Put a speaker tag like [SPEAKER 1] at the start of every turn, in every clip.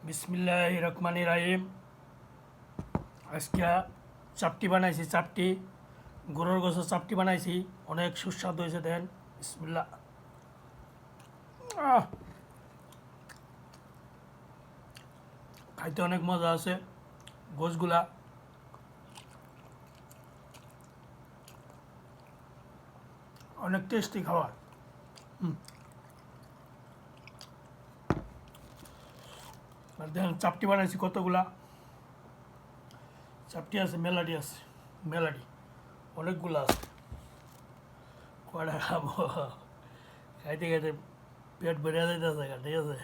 [SPEAKER 1] বিসমিল্লাহির রহমানির রহিম। আজকে চাপটি বানাইছি, চাপটি গরুর গোসের চাপটি বানাইছি, অনেক সুস্বাদু হয়েছে। দেন বিসমিল্লাহ। খাইতে অনেক মজা আছে। গোসগুলা অনেক টেস্টি খাবার। আর দেখেন চাপটি বানাইছি কতগুলা চাপটি আছে, মেলাডি আছে, মেলাডি অনেকগুলো আছে। কয়টা খাবো, খাইতে খাইতে পেট ভরে যাইতেছে। ঠিক আছে।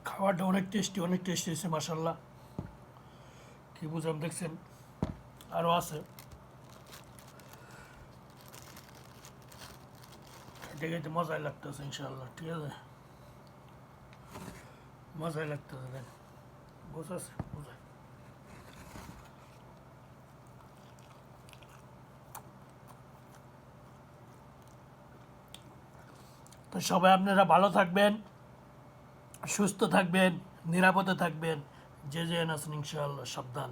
[SPEAKER 1] খাবারটা অনেক টেস্টি, অনেক টেস্টি হয়েছে মাশাল্লাহ। কি বুঝলাম দেখছেন, আরও আছে। খাইতে খাইতে মজাই লাগতেছে ইনশাল্লাহ। ঠিক আছে, মজাই লাগতেছে। দেখ গোছ আছে, বোঝায়। তো সবাই আপনারা ভালো থাকবেন, সুস্থ থাকবেন, নিরাপদে থাকবেন। যে আছেন ইনশাআল্লাহ। সাবধান।